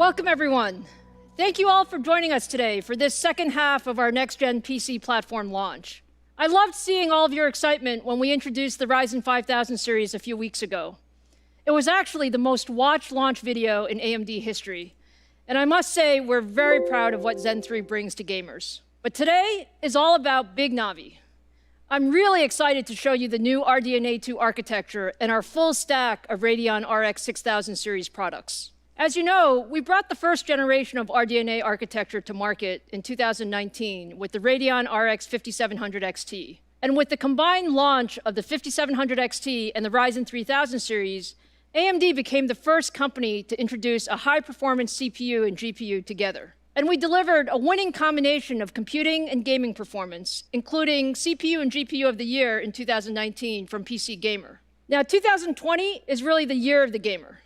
Welcome, everyone. Thank you all for joining us today for this second half of our next-gen PC platform launch. I loved seeing all of your excitement when we introduced the Ryzen 5000 series a few weeks ago. It was actually the most watched launch video in AMD history. And I must say, we're very proud of what Zen 3 brings to gamers. But today is all about Bignavi. I'm really excited to show you the new RDNA 2 architecture and our full stack of Radeon RX 6000 series products. As you know, we brought the first generation of RDNA architecture to market in 2019 with the Radeon RX 5700 XT. And with the combined launch of the 5700 XT and the Ryzen 3000 series, AMD became the first company to introduce a high-performance CPU and GPU together. And we delivered a winning combination of computing and gaming performance, including CPU and GPU of the year in 2019 from PC Gamer. Now, 2020 is really the year of the gamer.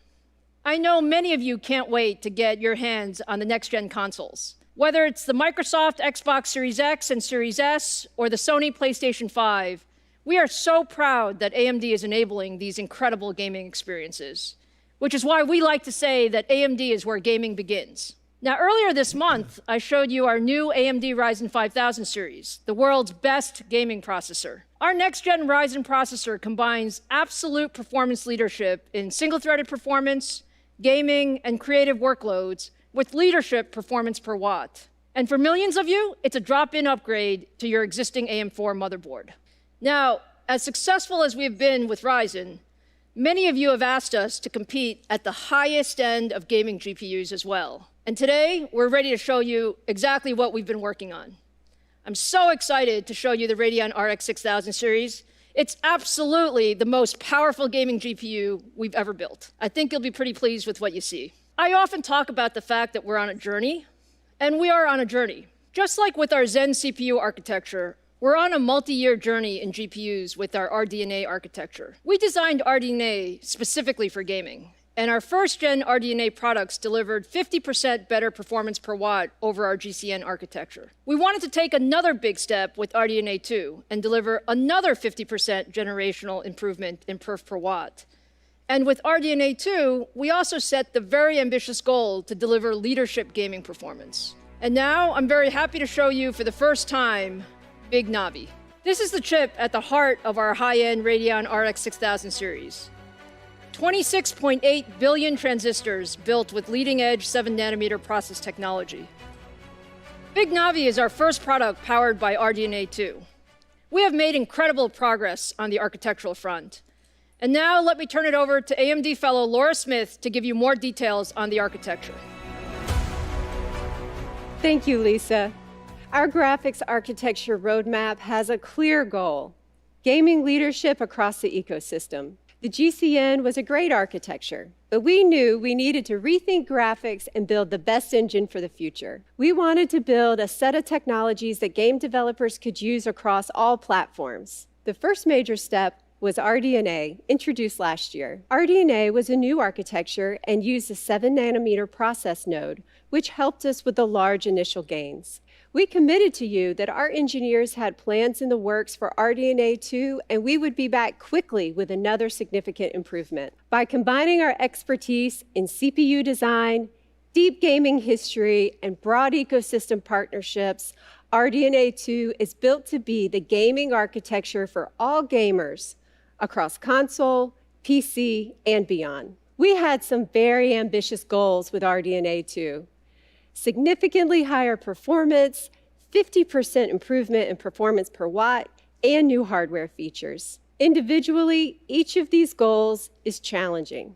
I know many of you can't wait to get your hands on the next-gen consoles. Whether it's the Microsoft Xbox Series X and Series S or the Sony PlayStation 5, we are so proud that AMD is enabling these incredible gaming experiences, which is why we like to say that AMD is where gaming begins. Now, earlier this month, I showed you our new AMD Ryzen 5000 series, the world's best gaming processor. Our next-gen Ryzen processor combines absolute performance leadership in single-threaded performance, gaming, and creative workloads with leadership performance per watt. And for millions of you, it's a drop-in upgrade to your existing AM4 motherboard. Now, as successful as we've been with Ryzen, many of you have asked us to compete at the highest end of gaming GPUs as well. And today, we're ready to show you exactly what we've been working on. I'm so excited to show you the Radeon RX 6000 series. It's absolutely the most powerful gaming GPU we've ever built. I think you'll be pretty pleased with what you see. I often talk about the fact that we're on a journey, and we are on a journey. Just like with our Zen CPU architecture, we're on a multi-year journey in GPUs with our RDNA architecture. We designed RDNA specifically for gaming, and our first-gen RDNA products delivered 50% better performance per watt over our GCN architecture. We wanted to take another big step with RDNA 2 and deliver another 50% generational improvement in perf per watt. And with RDNA 2, we also set the very ambitious goal to deliver leadership gaming performance. And now I'm very happy to show you for the first time Bignavi. This is the chip at the heart of our high-end Radeon RX 6000 series. 26.8 billion transistors built with leading-edge 7-nanometer process technology. Bignavi is our first product powered by RDNA 2. We have made incredible progress on the architectural front. And now let me turn it over to AMD fellow Laura Smith to give you more details on the architecture. Thank you, Lisa. Our graphics architecture roadmap has a clear goal: gaming leadership across the ecosystem. The GCN was a great architecture, but we knew we needed to rethink graphics and build the best engine for the future. We wanted to build a set of technologies that game developers could use across all platforms. The first major step was RDNA, introduced last year. RDNA was a new architecture and used a 7-nanometer process node, which helped us with the large initial gains. We committed to you that our engineers had plans in the works for RDNA 2, and we would be back quickly with another significant improvement. By combining our expertise in CPU design, deep gaming history, and broad ecosystem partnerships, RDNA 2 is built to be the gaming architecture for all gamers across console, PC, and beyond. We had some very ambitious goals with RDNA 2. Significantly higher performance, 50% improvement in performance per watt, and new hardware features. Individually, each of these goals is challenging.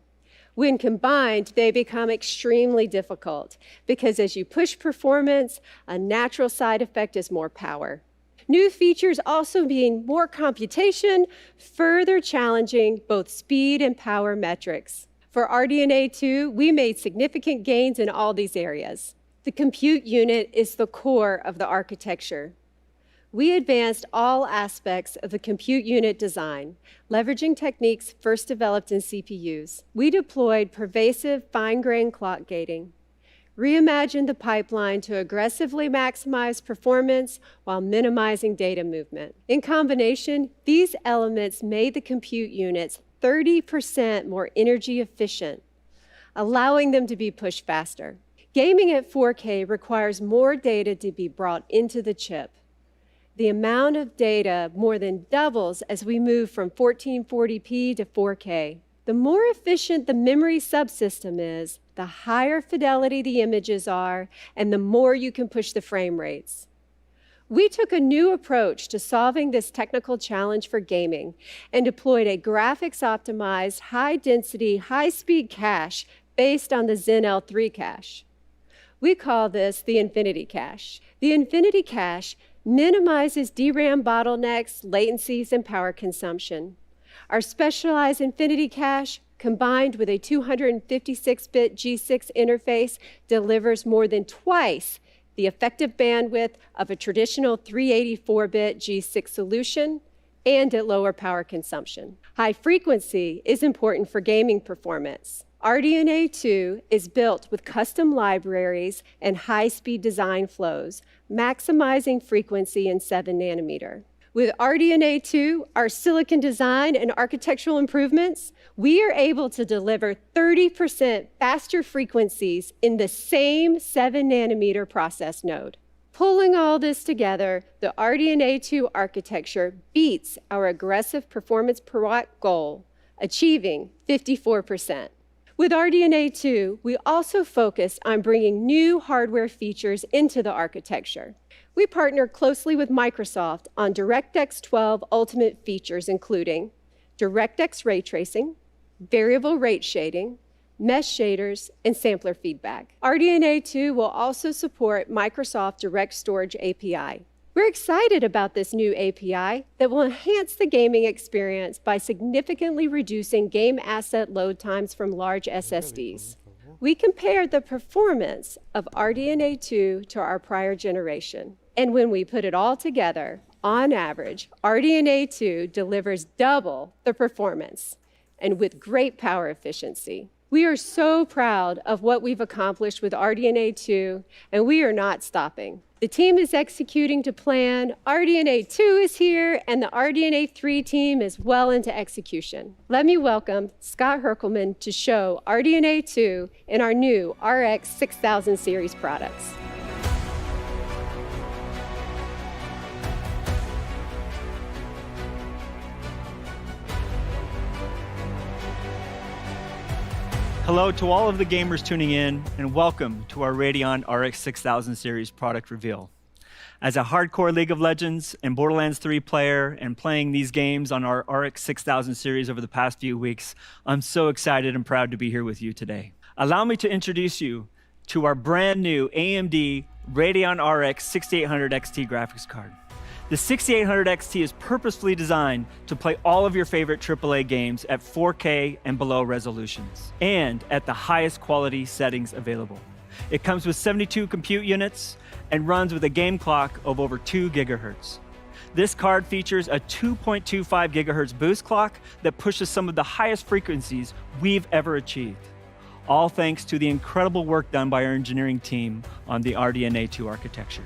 When combined, they become extremely difficult because as you push performance, a natural side effect is more power. New features also mean more computation, further challenging both speed and power metrics. For RDNA 2, we made significant gains in all these areas. The compute unit is the core of the architecture. We advanced all aspects of the compute unit design, leveraging techniques first developed in CPUs. We deployed pervasive fine-grained clock gating, reimagined the pipeline to aggressively maximize performance while minimizing data movement. In combination, these elements made the compute units 30% more energy efficient, allowing them to be pushed faster. Gaming at 4K requires more data to be brought into the chip. The amount of data more than doubles as we move from 1440p to 4K. The more efficient the memory subsystem is, the higher fidelity the images are, and the more you can push the frame rates. We took a new approach to solving this technical challenge for gaming and deployed a graphics-optimized, high-density, high-speed cache based on the Zen L3 cache. We call this the Infinity Cache. The Infinity Cache minimizes DRAM bottlenecks, latencies, and power consumption. Our specialized Infinity Cache, combined with a 256-bit G6 interface, delivers more than twice the effective bandwidth of a traditional 384-bit G6 solution and at lower power consumption. High frequency is important for gaming performance. RDNA 2 is built with custom libraries and high-speed design flows, maximizing frequency in 7 nanometer. With RDNA 2, our silicon design and architectural improvements, we are able to deliver 30% faster frequencies in the same 7 nanometer process node. Pulling all this together, the RDNA 2 architecture beats our aggressive performance per watt goal, achieving 54%. With RDNA 2, we also focused on bringing new hardware features into the architecture. We partnered closely with Microsoft on DirectX 12 Ultimate features, including DirectX ray tracing, variable rate shading, mesh shaders, and sampler feedback. RDNA 2 will also support Microsoft Direct Storage API. We're excited about this new API that will enhance the gaming experience by significantly reducing game asset load times from large SSDs. We compared the performance of RDNA 2 to our prior generation. And when we put it all together, on average, RDNA 2 delivers double the performance and with great power efficiency. We are so proud of what we've accomplished with RDNA 2, and we are not stopping. The team is executing to plan, RDNA 2 is here, and the RDNA 3 team is well into execution. Let me welcome Scott Herkelman to show RDNA 2 in our new RX 6000 series products. Hello to all of the gamers tuning in, and welcome to our Radeon RX 6000 series product reveal. As a hardcore League of Legends and Borderlands 3 player and playing these games on our RX 6000 series over the past few weeks, I'm so excited and proud to be here with you today. Allow me to introduce you to our brand new AMD Radeon RX 6800 XT graphics card. The 6800 XT is purposefully designed to play all of your favorite AAA games at 4K and below resolutions, and at the highest quality settings available. It comes with 72 compute units and runs with a game clock of over 2 gigahertz. This card features a 2.25 gigahertz boost clock that pushes some of the highest frequencies we've ever achieved, all thanks to the incredible work done by our engineering team on the RDNA 2 architecture.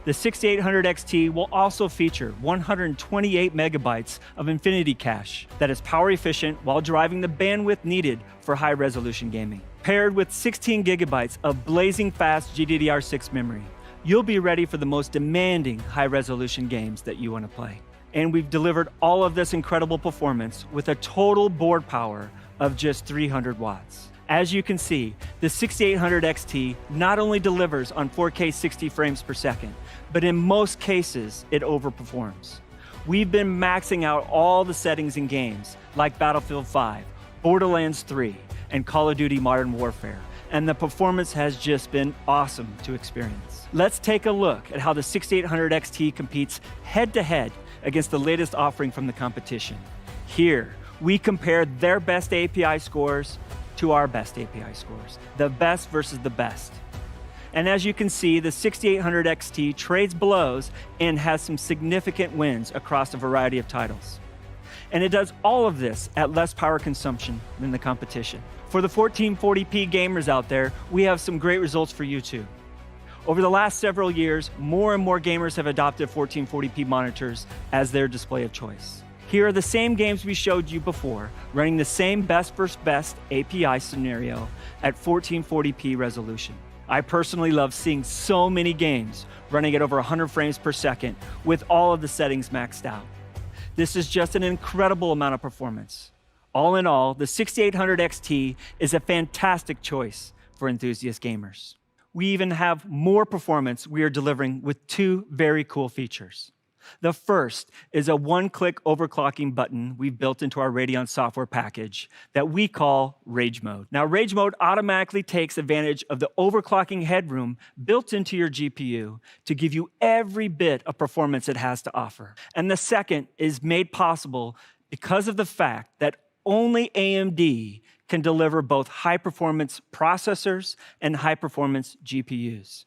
The 6800 XT will also feature 128 megabytes of Infinity Cache that is power efficient while driving the bandwidth needed for high resolution gaming. Paired with 16 gigabytes of blazing fast GDDR6 memory, you'll be ready for the most demanding high resolution games that you want to play. And we've delivered all of this incredible performance with a total board power of just 300 watts. As you can see, the 6800 XT not only delivers on 4K 60 frames per second, but in most cases, it overperforms. We've been maxing out all the settings in games like Battlefield 5, Borderlands 3, and Call of Duty Modern Warfare, and the performance has just been awesome to experience. Let's take a look at how the 6800 XT competes head-to-head against the latest offering from the competition. Here, we compare their best API scores to our best API scores, the best versus the best. And as you can see, the 6800 XT trades blows and has some significant wins across a variety of titles. And it does all of this at less power consumption than the competition. For the 1440p gamers out there, we have some great results for you too. Over the last several years, more and more gamers have adopted 1440p monitors as their display of choice. Here are the same games we showed you before, running the same best versus best API scenario at 1440p resolution. I personally love seeing so many games running at over 100 frames per second with all of the settings maxed out. This is just an incredible amount of performance. All in all, the 6800 XT is a fantastic choice for enthusiast gamers. We even have more performance we are delivering with two very cool features. The first is a one-click overclocking button we've built into our Radeon software package that we call Rage Mode. Now, Rage Mode automatically takes advantage of the overclocking headroom built into your GPU to give you every bit of performance it has to offer. And the second is made possible because of the fact that only AMD can deliver both high-performance processors and high-performance GPUs.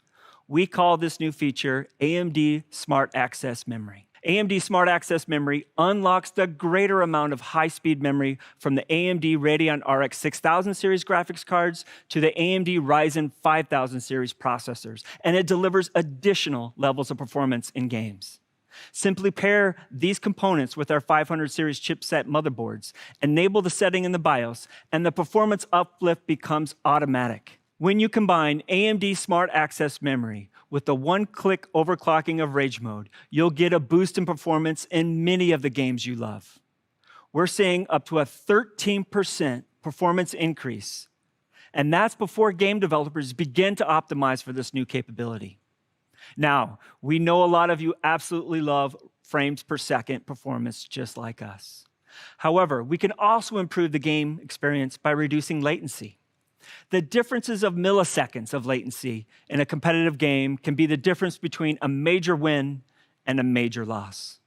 We call this new feature AMD Smart Access Memory. AMD Smart Access Memory unlocks the greater amount of high-speed memory from the AMD Radeon RX 6000 series graphics cards to the AMD Ryzen 5000 series processors, and it delivers additional levels of performance in games. Simply pair these components with our 500 series chipset motherboards, enable the setting in the BIOS, and the performance uplift becomes automatic. When you combine AMD Smart Access Memory with the one-click overclocking of Rage Mode, you'll get a boost in performance in many of the games you love. We're seeing up to a 13% performance increase, and that's before game developers begin to optimize for this new capability. Now, we know a lot of you absolutely love frames per second performance just like us. However, we can also improve the game experience by reducing latency. The differences of milliseconds of latency in a competitive game can be the difference between a major win and a major loss.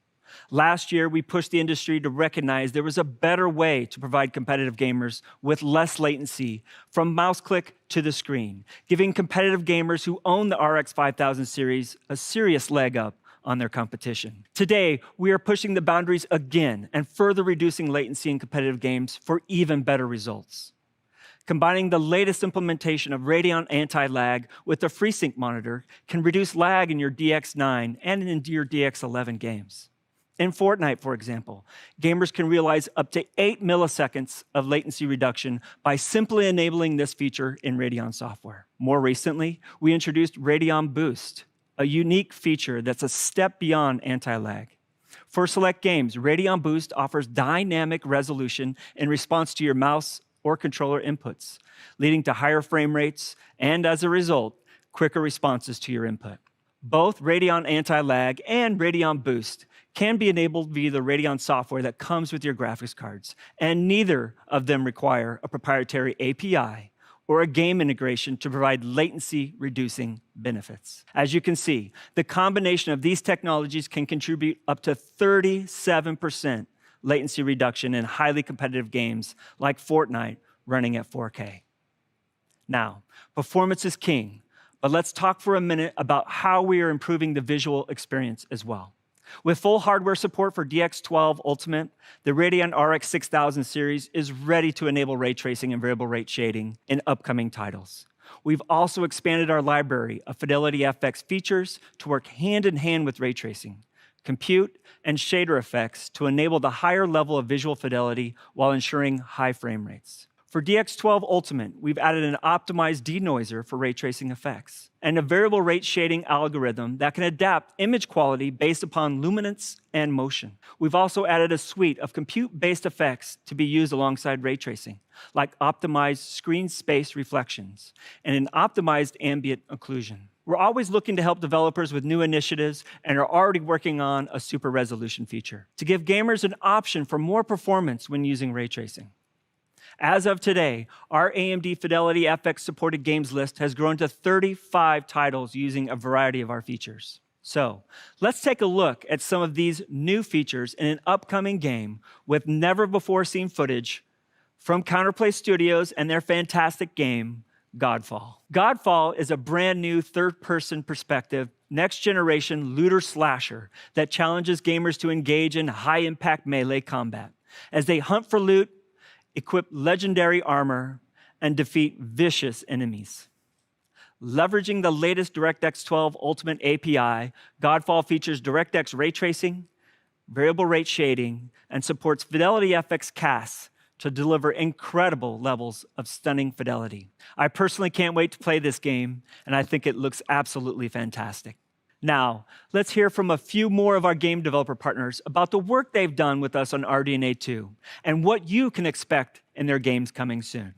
Last year, we pushed the industry to recognize there was a better way to provide competitive gamers with less latency from mouse click to the screen, giving competitive gamers who own the RX 5000 series a serious leg up on their competition. Today, we are pushing the boundaries again and further reducing latency in competitive games for even better results. Combining the latest implementation of Radeon Anti-Lag with the FreeSync monitor can reduce lag in your DX9 and in your DX11 games. In Fortnite, for example, gamers can realize up to 8 milliseconds of latency reduction by simply enabling this feature in Radeon software. More recently, we introduced Radeon Boost, a unique feature that's a step beyond anti-lag. For select games, Radeon Boost offers dynamic resolution in response to your mouse or controller inputs, leading to higher frame rates and, as a result, quicker responses to your input. Both Radeon Anti-Lag and Radeon Boost can be enabled via the Radeon software that comes with your graphics cards, and neither of them require a proprietary API or a game integration to provide latency-reducing benefits. As you can see, the combination of these technologies can contribute up to 37% latency reduction in highly competitive games like Fortnite running at 4K. Now, performance is king, but let's talk for a minute about how we are improving the visual experience as well. With full hardware support for DX12 Ultimate, the Radeon RX 6000 series is ready to enable ray tracing and variable rate shading in upcoming titles. We've also expanded our library of Fidelity FX features to work hand in hand with ray tracing, compute, and shader effects to enable the higher level of visual fidelity while ensuring high frame rates. For DX12 Ultimate, we've added an optimized denoiser for ray tracing effects and a variable rate shading algorithm that can adapt image quality based upon luminance and motion. We've also added a suite of compute-based effects to be used alongside ray tracing, like optimized screen space reflections and an optimized ambient occlusion. We're always looking to help developers with new initiatives and are already working on a super resolution feature to give gamers an option for more performance when using ray tracing. As of today, our AMD Fidelity FX supported games list has grown to 35 titles using a variety of our features. So let's take a look at some of these new features in an upcoming game with never-before-seen footage from Counterplay Studios and their fantastic game, Godfall. Godfall is a brand new third-person perspective, next-generation looter slasher that challenges gamers to engage in high-impact melee combat as they hunt for loot, equip legendary armor, and defeat vicious enemies. Leveraging the latest DirectX 12 Ultimate API, Godfall features DirectX ray tracing, variable rate shading, and supports Fidelity FX CAS to deliver incredible levels of stunning fidelity. I personally can't wait to play this game, and I think it looks absolutely fantastic. Now, let's hear from a few more of our game developer partners about the work they've done with us on RDNA 2 and what you can expect in their games coming soon.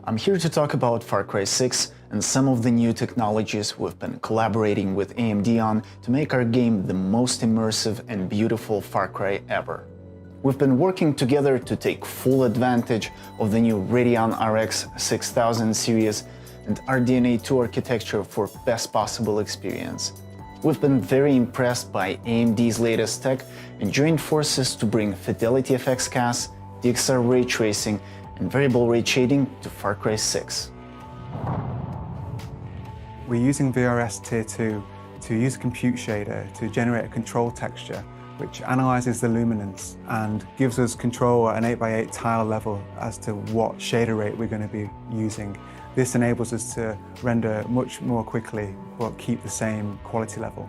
I'm here to talk about Far Cry 6 and some of the new technologies we've been collaborating with AMD on to make our game the most immersive and beautiful Far Cry ever. We've been working together to take full advantage of the new Radeon RX 6000 series and RDNA 2 architecture for best possible experience. We've been very impressed by AMD's latest tech and joined forces to bring Fidelity FX CAS, DXR ray tracing, and variable rate shading to Far Cry 6. We're using VRS Tier 2 to use a compute shader to generate a control texture which analyzes the luminance and gives us control at an 8x8 tile level as to what shader rate we're going to be using. This enables us to render much more quickly but keep the same quality level.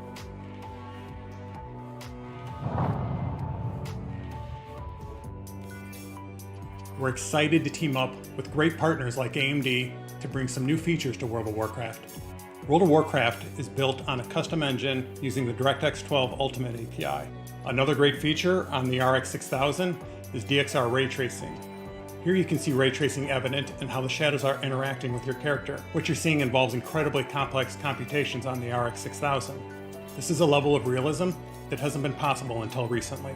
We're excited to team up with great partners like AMD to bring some new features to World of Warcraft. World of Warcraft is built on a custom engine using the DirectX 12 Ultimate API. Another great feature on the RX 6000 is DXR ray tracing. Here you can see ray tracing evident in how the shadows are interacting with your character. What you're seeing involves incredibly complex computations on the RX 6000. This is a level of realism that hasn't been possible until recently.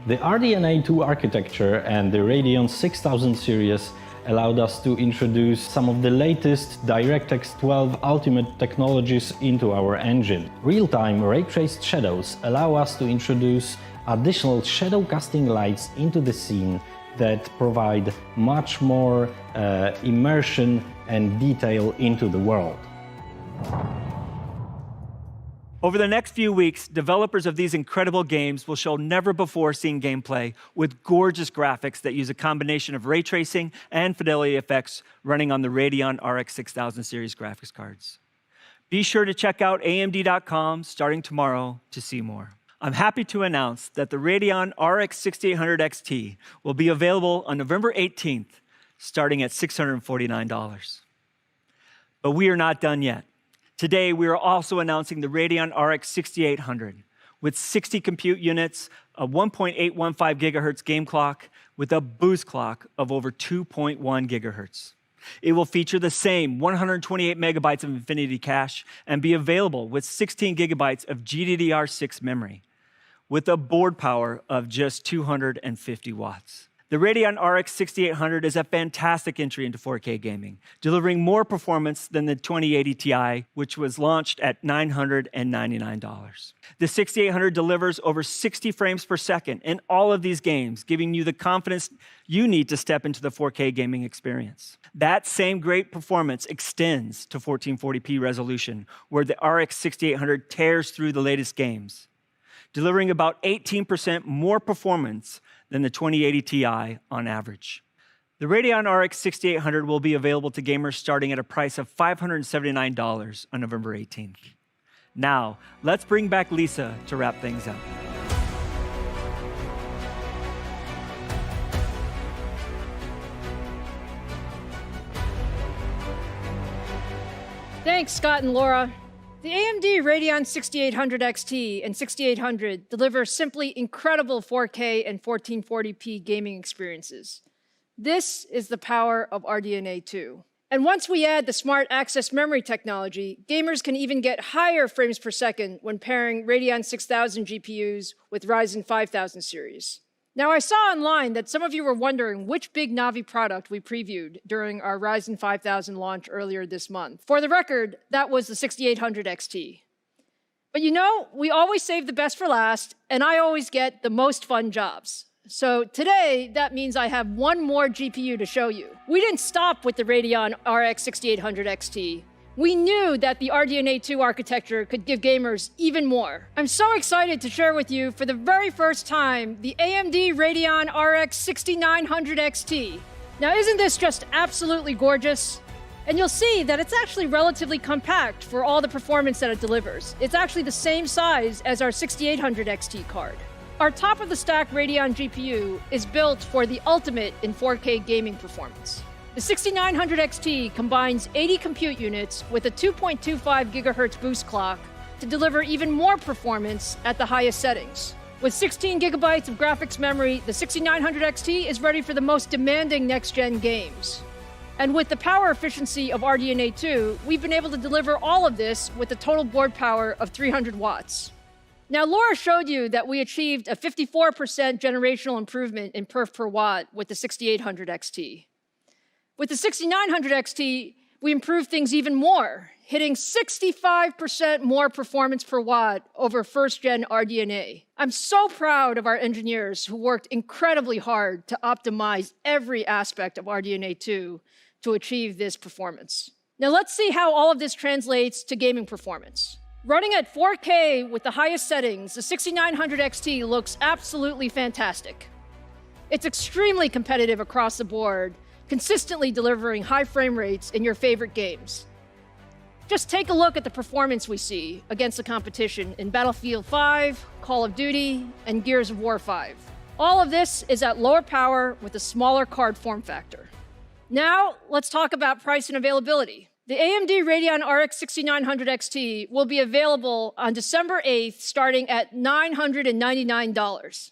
The RDNA 2 architecture and the Radeon 6000 series allowed us to introduce some of the latest DirectX 12 Ultimate technologies into our engine. Real-time ray-traced shadows allow us to introduce additional shadow casting lights into the scene that provide much more immersion and detail into the world. Over the next few weeks, developers of these incredible games will show never-before-seen gameplay with gorgeous graphics that use a combination of ray tracing and fidelity effects running on the Radeon RX 6000 series graphics cards. Be sure to check out AMD.com starting tomorrow to see more. I'm happy to announce that the Radeon RX 6800 XT will be available on November 18th, starting at $649. But we are not done yet. Today, we are also announcing the Radeon RX 6800 with 60 compute units, a 1.815 gigahertz game clock with a boost clock of over 2.1 gigahertz. It will feature the same 128 megabytes of Infinity cache and be available with 16 gigabytes of GDDR6 memory with a board power of just 250 watts. The Radeon RX 6800 is a fantastic entry into 4K gaming, delivering more performance than the 2080 Ti, which was launched at $999. The 6800 delivers over 60 frames per second in all of these games, giving you the confidence you need to step into the 4K gaming experience. That same great performance extends to 1440p resolution, where the RX 6800 tears through the latest games, delivering about 18% more performance than the 2080 Ti on average. The Radeon RX 6800 will be available to gamers starting at a price of $579 on November 18th. Now, let's bring back Lisa to wrap things up. Thanks, Scott and Laura. The AMD Radeon 6800 XT and 6800 deliver simply incredible 4K and 1440p gaming experiences. This is the power of RDNA 2. And once we add the smart access memory technology, gamers can even get higher frames per second when pairing Radeon 6000 GPUs with Ryzen 5000 series. Now, I saw online that some of you were wondering which Bignavi product we previewed during our Ryzen 5000 launch earlier this month. For the record, that was the 6800 XT. But you know, we always save the best for last, and I always get the most fun jobs. So today, that means I have one more GPU to show you. We didn't stop with the Radeon RX 6800 XT. We knew that the RDNA 2 architecture could give gamers even more. I'm so excited to share with you for the very first time the AMD Radeon RX 6900 XT. Now, isn't this just absolutely gorgeous? And you'll see that it's actually relatively compact for all the performance that it delivers. It's actually the same size as our 6800 XT card. Our top-of-the-stack Radeon GPU is built for the ultimate in 4K gaming performance. The 6900 XT combines 80 compute units with a 2.25 GHz boost clock to deliver even more performance at the highest settings. With 16 gigabytes of graphics memory, the 6900 XT is ready for the most demanding next-gen games. And with the power efficiency of RDNA 2, we've been able to deliver all of this with a total board power of 300 watts. Now, Laura showed you that we achieved a 54% generational improvement in perf per watt with the 6800 XT. With the 6900 XT, we improved things even more, hitting 65% more performance per watt over first-gen RDNA. I'm so proud of our engineers who worked incredibly hard to optimize every aspect of RDNA 2 to achieve this performance. Now let's see how all of this translates to gaming performance. Running at 4K with the highest settings, the 6900 XT looks absolutely fantastic. It's extremely competitive across the board, consistently delivering high frame rates in your favorite games. Just take a look at the performance we see against the competition in Battlefield 5, Call of Duty, and Gears of War 5. All of this is at lower power with a smaller card form factor. Now, let's talk about price and availability. The AMD Radeon RX 6900 XT will be available on December 8th, starting at $999.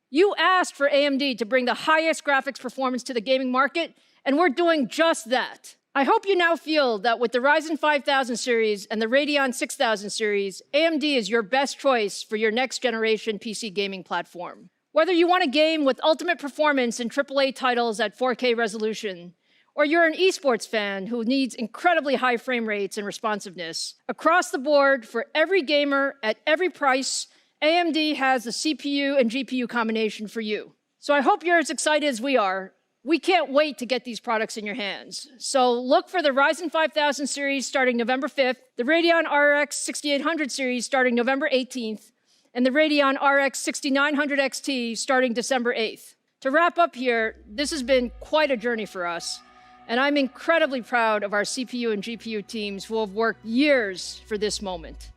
You asked for AMD to bring the highest graphics performance to the gaming market, and we're doing just that. I hope you now feel that with the Ryzen 5000 series and the Radeon 6000 series, AMD is your best choice for your next generation PC gaming platform. Whether you want a game with ultimate performance in AAA titles at 4K resolution, or you're an esports fan who needs incredibly high frame rates and responsiveness, across the board, for every gamer at every price, AMD has the CPU and GPU combination for you. So I hope you're as excited as we are. We can't wait to get these products in your hands. So look for the Ryzen 5000 series starting November 5th, the Radeon RX 6800 series starting November 18th, and the Radeon RX 6900 XT starting December 8th. To wrap up here, this has been quite a journey for us. And I'm incredibly proud of our CPU and GPU teams who have worked years for this moment.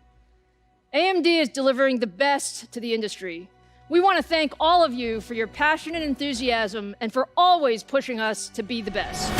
AMD is delivering the best to the industry. We want to thank all of you for your passion and enthusiasm and for always pushing us to be the best.